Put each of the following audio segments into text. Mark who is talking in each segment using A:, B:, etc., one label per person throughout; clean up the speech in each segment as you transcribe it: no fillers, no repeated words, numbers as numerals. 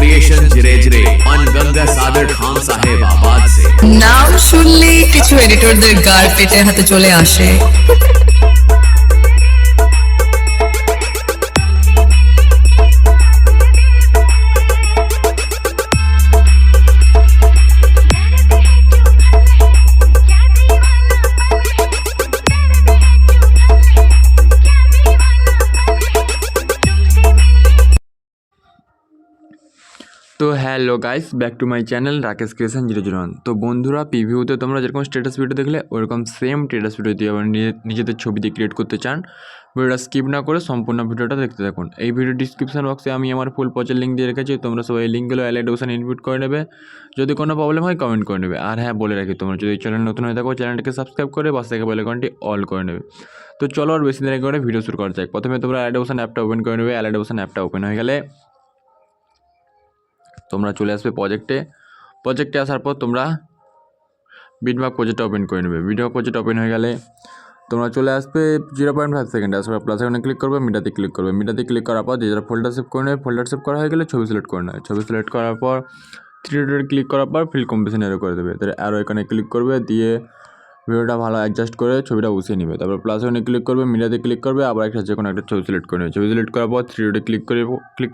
A: Creation जिरे on Ganga Sagar Khan साहेब आबाद से।
B: নাম শুনলেই কিছু এডিটরদের গার পেটে হাতে চলে আসে।
C: তো hello guys, back to my channel Rakesh creation 001। তো বন্ধুরা, প্রিভিউতে তোমরা যেরকম স্ট্যাটাস ভিডিও দেখলে ওরকম সেম স্ট্যাটাস ভিডিও দিয়ে আবার নিজেদের ছবি দিয়ে ক্রিয়েট করতে চান, ভিডিওটা স্কিপ না করে সম্পূর্ণ ভিডিওটা দেখতে থাকুন। এই ভিডিও ডিসক্রিপশন বক্সে আমি আমার ফুল পচের লিঙ্ক দিয়ে রেখেছি, তোমরা সবাই এই লিঙ্কগুলো অ্যালাইড অপশানে ইনপুট করে নেবে। যদি কোনো প্রবলেম হয় কমেন্ট করে নেবে। আর হ্যাঁ, বলে রাখি, তোমরা যদি চ্যানেল নতুন হয়ে থাকো চ্যানেলটাকে সাবস্ক্রাইব করে পাশে থেকে বেল আইকনটি অল করে নেবে। তো চলো আর বেশি দেরি করে ভিডিও শুরু করা যাক। প্রথমে তোমরা অ্যালাইড অপশান অ্যাপটা ওপেন করে নেবে। অ্যালাইড অপশান অ্যাপটা ওপেন হয়ে গেলে তোমরা চলে আসবে প্রজেক্টে আসার পর তোমরা বিটমার্ক প্রজেক্টটা ওপেন করে নেবে। বিটমার্ক প্রজেক্ট ওপেন হয়ে গেলে তোমরা চলে আসবে 0.5 সেকেন্ডে আসার পর প্লাস আইকনে ক্লিক করবে, মিডিয়াতে ক্লিক করবে। মিডিয়াতে ক্লিক করার পর যে যারা ফোল্ডার সেভ করে নেবে, ফোল্ডার সেভ করা হয়ে গেলে ছবি সিলেক্ট করে নেবে। ছবি সিলেক্ট করার পর 3 ডটে ক্লিক করার পর ফিল কম্পোজিশন এরো করে দেবে। তাহলে আরও এখানে ক্লিক করবে, দিয়ে ভিডিওটা ভালো অ্যাডজাস্ট করে ছবিটা বসিয়ে নেবে। তারপর প্লাস আইকনে ক্লিক করবে, মিডিয়াতে ক্লিক করবে, আবার একটা যে কোনো একটা ছবি সিলেক্ট করে নেবে। ছবি সিলেক্ট করার পর 3 ডটে ক্লিক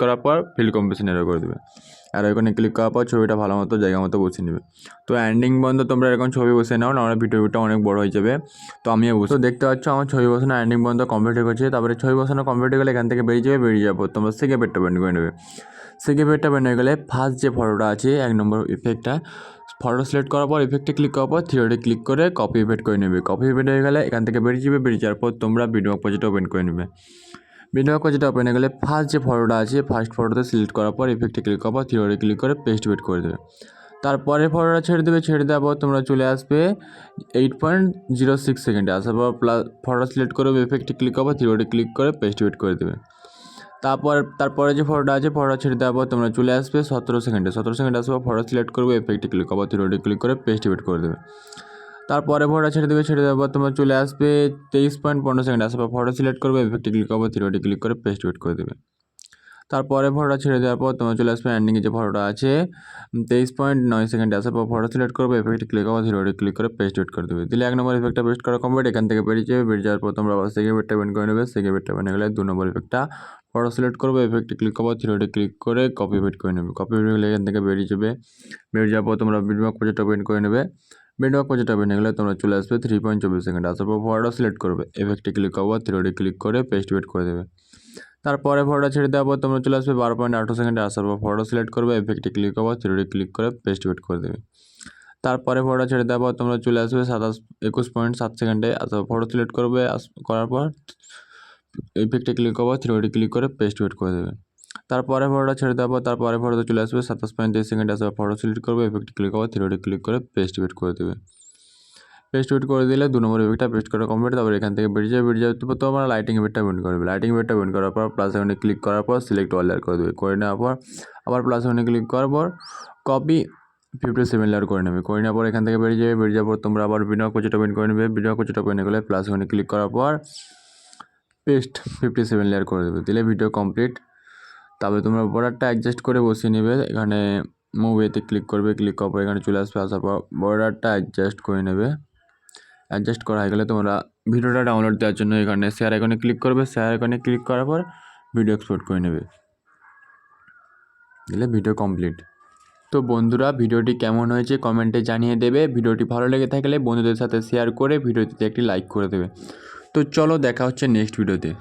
C: করার পর ফিল কম্পোজিশন এরো করে দেবে। আর ওখানে ক্লিক করার পর ছবিটা ভালো মতো জায়গা মতো বসিয়ে নেবে। তো এন্ডিং বন্ধ তোমরা এরকম ছবি বসিয়ে নাও, না আমার ভিডিওটা অনেক বড় হয়ে যাবে। তো আমিও বসে দেখতে পাচ্ছ আমার ছবি বসানো এন্ডিং বন্ধ কমপ্লিট হয়ে গেছে। তারপরে ছবি বসানো কমপ্লিট হয়ে গেলে এখান থেকে বেরিয়ে যাবো। তোমরা সেকেন্ড পেজটা বেন্ড করে নেবে। সেকেন্ড পেজটা বেন্ড হয়ে গেলে ফার্স্ট যে ফটোটা আছে 1 নম্বর ইফেক্টটা, ফটো সিলেক্ট করার পর ইফেক্টে ক্লিক করার পর 3 ডটে ক্লিক করে কপি ইফেক্ট করে নেবে। কপি ইফেক্ট হয়ে গেলে এখান থেকে বেরিয়ে যাওয়ার পর তোমরা বিটমার্ক প্রজেক্ট ওপেন করে নেবে। বিটমার্ক প্রজেক্ট ওপেন হয়ে গেলে ফার্স্ট যে ফটোটা আছে ফার্স্ট ফটোতে সিলেক্ট করার পর ইফেক্টে ক্লিক করার পর 3 ডটে ক্লিক করে পেস্ট ইফেক্ট করে দেবে। তারপরে ফটোটা ছেড়ে দেওয়ার পর তোমরা চলে আসবে 8.06 সেকেন্ডে আসার পর ফটো সিলেক্ট করবে, ইফেক্টে ক্লিক করার পর 3 ডটে ক্লিক করে পেস্ট ইফেক্ট করে দেবে। তারপরে যে ফটোটা আছে ফটোটা ছেড়ে দেওয়ার পর তোমরা চলে আসবে 17 সেকেন্ডে আসার পর ফটো সিলেক্ট করবে, ইফেক্টে ক্লিক করার পর 3 ডটে ক্লিক করে পেস্ট ইফেক্ট করে দেবে। তারপরে ফটোটা ছেড়ে দেওয়ার পর তোমরা চলে আসবে 23.15 সেকেন্ড আসার পর ফটো সিলেক্ট করবে, ইফেক্টে ক্লিক করবে, 3 ডটে ক্লিক করে পেস্ট ইফেক্ট করে দেবে। তারপরে ফটোটা ছেড়ে দেওয়ার পর তোমরা চলে আসবে এন্ডিংয়ে যে ফটোটা আছে 23.9 সেকেন্ডে আসার পর ফটো সিলেক্ট করবে, ইফেক্টে ক্লিক করবে, 3 ডটে ক্লিক করে পেস্ট ইফেক্ট করে দেবে। দিলে 1 নম্বর ইফেক্টটা পেস্ট করা কমপ্লিট। এখান থেকে বেরিয়ে যাওয়ার পর তোমরা আবার সেকেন্ড পেজটা ওপেন করে নেবে। সেকেন্ড পেজটা ওপেন হয়ে গেলে 2 নম্বর ইফেক্টটা ফটো সিলেক্ট করবে, ইফেক্টে ক্লিক করবে, 3 ডটে ক্লিক করে কপি ইফেক্ট করে নেবে। কপি ইফেক্ট হলে এখান থেকে বেরিয়ে যাওয়ার পর তোমরা বিটমার্ক প্রজেক্ট ওপেন করে নেবে। বিটমার্ক প্রজেক্ট ওপেন হয়ে গেলে তোমরা চলে আসবে 3.24 সেকেন্ড আসার পর ফটো সিলেক্ট করবে, ইফেক্টে ক্লিক করবে, 3 ডটে ক্লিক করে পেস্ট ইফেক্ট করে দেবে। তারপরে ফটোটা ছেড়ে দেওয়ার পর তোমরা চলে আসবে 12.18 সেকেন্ডে আসার পর ফটো সিলেক্ট করবে, ইফেক্টে ক্লিক করবে, 3 ডটে ক্লিক করে পেস্ট ইফেক্ট করে দেবে। তারপরে ফটোটা ছেড়ে দেওয়ার পর তোমরা চলে আসবে 21.7 সেকেন্ডে আসার পর ফটো সিলেক্ট করবে, করার পর ইফেক্টে ক্লিক করবে, 3 ডটে ক্লিক করে পেস্ট ইফেক্ট করে দেবে। তারপরে ফটোটা ছেড়ে দেওয়ার পর তারপরে ফটোতে চলে আসবে 27.3 সেকেন্ডে আসার ফটো সিলেক্ট করবে, ইফেক্টে ক্লিক করবে, 3 ডটে ক্লিক করে পেস্ট ইফেক্ট করে দেবে। পেস্ট ইফেক্ট করে দিলে 2 নম্বর ইফেক্টটা পেস্ট করা কমপ্লিট। তারপর এখান থেকে বেরিয়ে যাওয়ার পর তোমরা লাইটিং ইফেক্টটা বেন্ড করবে। লাইটিং ইফেক্টটা বেন্ড করার পর প্লাস আইকনে ক্লিক করার পর সিলেক্ট অল লেয়ার করে দেবে। করে নেওয়ার পর আবার প্লাস আইকনে ক্লিক করার পর কপি 57 লেয়ার করে নেবে। করে নেওয়ার পর এখান থেকে বেরিয়ে যাওয়ার পর তোমরা আবার বিটমার্ক প্রজেক্ট ওপেন করে নেবে। বিটমার্ক প্রজেক্ট ওপেন হয়ে গেলে প্লাস আইকনে ক্লিক করার পর পেস্ট 57 লেয়ার করে দেবে। দিলে ভিডিও কমপ্লিট। তারপরে তোমরা বর্ডারটা অ্যাডজাস্ট করে বসিয়ে নেবে। এখানে মুভিতে ক্লিক করবে, ক্লিক করার পর এখানে চলে আসবে, আসার পর বর্ডারটা অ্যাডজাস্ট করে নেবে। অ্যাডজাস্ট করা হয়ে গেলে তোমরা ভিডিওটা ডাউনলোড দেওয়ার জন্য এখানে শেয়ার আইকনে ক্লিক করবে। শেয়ার আইকনে ক্লিক করার পর ভিডিও এক্সপোর্ট করে নেবে। দিলে ভিডিও কমপ্লিট। তো বন্ধুরা, ভিডিওটি কেমন হয়েছে কমেন্টে জানিয়ে দেবে। ভিডিওটি ভালো লেগে থাকলে বন্ধুদের সাথে শেয়ার করে ভিডিওটিতে একটি লাইক করে দেবে। তো চলো দেখা হচ্ছে নেক্সট ভিডিওতে।